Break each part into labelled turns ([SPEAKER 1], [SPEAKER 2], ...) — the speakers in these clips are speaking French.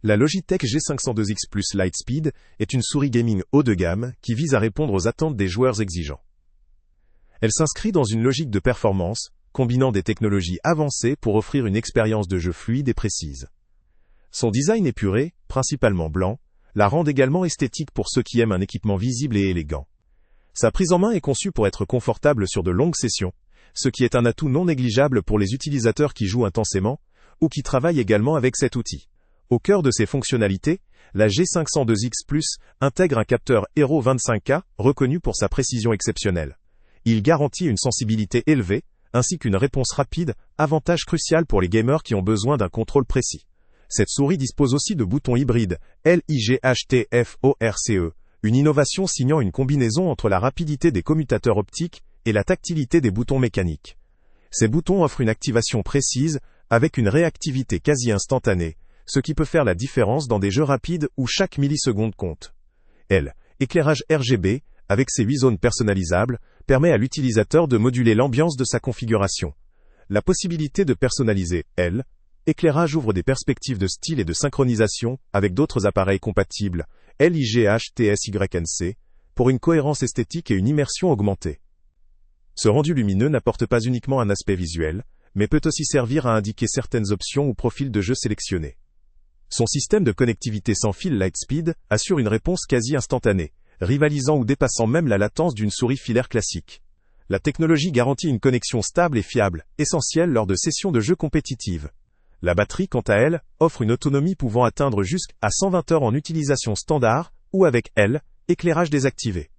[SPEAKER 1] La Logitech G502X Plus Lightspeed est une souris gaming haut de gamme qui vise à répondre aux attentes des joueurs exigeants. Elle s'inscrit dans une logique de performance, combinant des technologies avancées pour offrir une expérience de jeu fluide et précise. Son design épuré, principalement blanc, la rend également esthétique pour ceux qui aiment un équipement visible et élégant. Sa prise en main est conçue pour être confortable sur de longues sessions, ce qui est un atout non négligeable pour les utilisateurs qui jouent intensément, ou qui travaillent également avec cet outil. Au cœur de ses fonctionnalités, la G502X Plus intègre un capteur Hero 25K reconnu pour sa précision exceptionnelle. Il garantit une sensibilité élevée, ainsi qu'une réponse rapide, avantage crucial pour les gamers qui ont besoin d'un contrôle précis. Cette souris dispose aussi de boutons hybrides LIGHTFORCE, une innovation signant une combinaison entre la rapidité des commutateurs optiques et la tactilité des boutons mécaniques. Ces boutons offrent une activation précise, avec une réactivité quasi instantanée, ce qui peut faire la différence dans des jeux rapides où chaque milliseconde compte. Éclairage RGB, avec ses 8 zones personnalisables, permet à l'utilisateur de moduler l'ambiance de sa configuration. La possibilité de personnaliser éclairage ouvre des perspectives de style et de synchronisation avec d'autres appareils compatibles, LIGHTSYNC, pour une cohérence esthétique et une immersion augmentée. Ce rendu lumineux n'apporte pas uniquement un aspect visuel, mais peut aussi servir à indiquer certaines options ou profils de jeu sélectionnés. Son système de connectivité sans fil Lightspeed assure une réponse quasi instantanée, rivalisant ou dépassant même la latence d'une souris filaire classique. La technologie garantit une connexion stable et fiable, essentielle lors de sessions de jeu compétitives. La batterie, quant à elle, offre une autonomie pouvant atteindre jusqu'à 120 heures en utilisation standard, ou avec éclairage désactivé.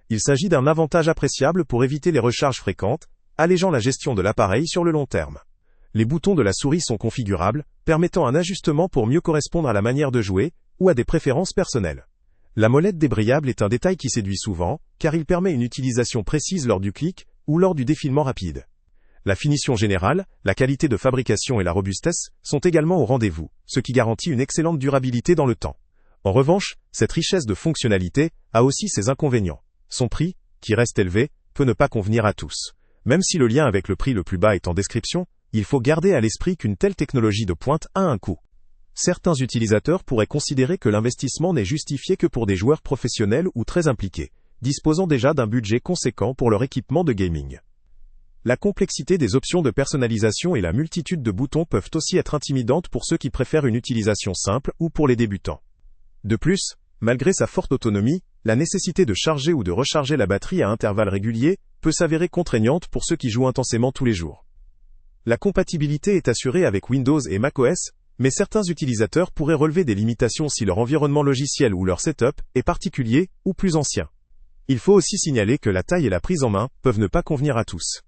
[SPEAKER 1] Il s'agit d'un avantage appréciable pour éviter les recharges fréquentes, allégeant la gestion de l'appareil sur le long terme. Les boutons de la souris sont configurables, permettant un ajustement pour mieux correspondre à la manière de jouer, ou à des préférences personnelles. La molette débrayable est un détail qui séduit souvent, car il permet une utilisation précise lors du clic, ou lors du défilement rapide. La finition générale, la qualité de fabrication et la robustesse sont également au rendez-vous, ce qui garantit une excellente durabilité dans le temps. En revanche, cette richesse de fonctionnalités a aussi ses inconvénients. Son prix, qui reste élevé, peut ne pas convenir à tous. Même si le lien avec le prix le plus bas est en description, il faut garder à l'esprit qu'une telle technologie de pointe a un coût. Certains utilisateurs pourraient considérer que l'investissement n'est justifié que pour des joueurs professionnels ou très impliqués, disposant déjà d'un budget conséquent pour leur équipement de gaming. La complexité des options de personnalisation et la multitude de boutons peuvent aussi être intimidantes pour ceux qui préfèrent une utilisation simple ou pour les débutants. De plus, malgré sa forte autonomie, la nécessité de charger ou de recharger la batterie à intervalles réguliers peut s'avérer contraignante pour ceux qui jouent intensément tous les jours. La compatibilité est assurée avec Windows et macOS, mais certains utilisateurs pourraient relever des limitations si leur environnement logiciel ou leur setup est particulier ou plus ancien. Il faut aussi signaler que la taille et la prise en main peuvent ne pas convenir à tous.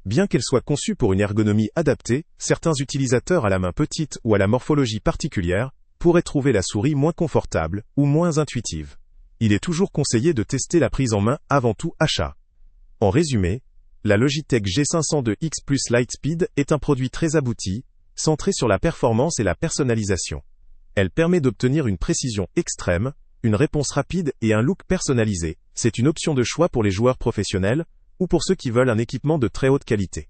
[SPEAKER 1] Bien qu'elle soit conçue pour une ergonomie adaptée, certains utilisateurs à la main petite ou à la morphologie particulière pourraient trouver la souris moins confortable ou moins intuitive. Il est toujours conseillé de tester la prise en main avant tout achat. En résumé, la Logitech G502X Plus Lightspeed est un produit très abouti, centré sur la performance et la personnalisation. Elle permet d'obtenir une précision extrême, une réponse rapide et un look personnalisé. C'est une option de choix pour les joueurs professionnels, ou pour ceux qui veulent un équipement de très haute qualité.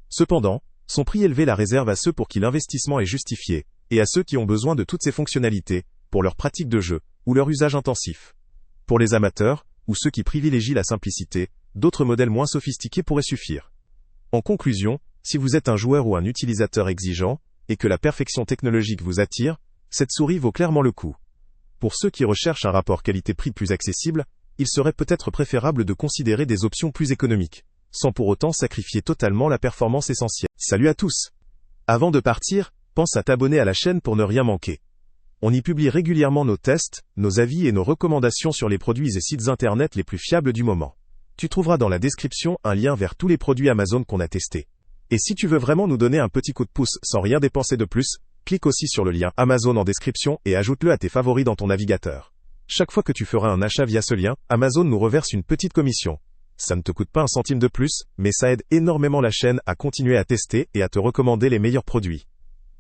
[SPEAKER 1] Cependant, son prix élevé la réserve à ceux pour qui l'investissement est justifié, et à ceux qui ont besoin de toutes ces fonctionnalités, pour leur pratique de jeu, ou leur usage intensif. Pour les amateurs, ou ceux qui privilégient la simplicité, d'autres modèles moins sophistiqués pourraient suffire. En conclusion, si vous êtes un joueur ou un utilisateur exigeant, et que la perfection technologique vous attire, cette souris vaut clairement le coup. Pour ceux qui recherchent un rapport qualité-prix plus accessible, il serait peut-être préférable de considérer des options plus économiques, sans pour autant sacrifier totalement la performance essentielle. Salut à tous! Avant de partir, pense à t'abonner à la chaîne pour ne rien manquer. On y publie régulièrement nos tests, nos avis et nos recommandations sur les produits et sites internet les plus fiables du moment. Tu trouveras dans la description un lien vers tous les produits Amazon qu'on a testés. Et si tu veux vraiment nous donner un petit coup de pouce sans rien dépenser de plus, clique aussi sur le lien Amazon en description et ajoute-le à tes favoris dans ton navigateur. Chaque fois que tu feras un achat via ce lien, Amazon nous reverse une petite commission. Ça ne te coûte pas un centime de plus, mais ça aide énormément la chaîne à continuer à tester et à te recommander les meilleurs produits.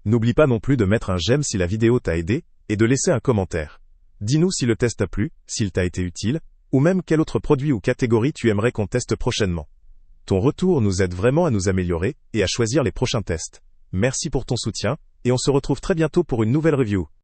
[SPEAKER 1] N'oublie pas non plus de mettre un j'aime si la vidéo t'a aidé, et de laisser un commentaire. Dis-nous si le test t'a plu, s'il t'a été utile, ou même quel autre produit ou catégorie tu aimerais qu'on teste prochainement. Ton retour nous aide vraiment à nous améliorer, et à choisir les prochains tests. Merci pour ton soutien, et on se retrouve très bientôt pour une nouvelle review.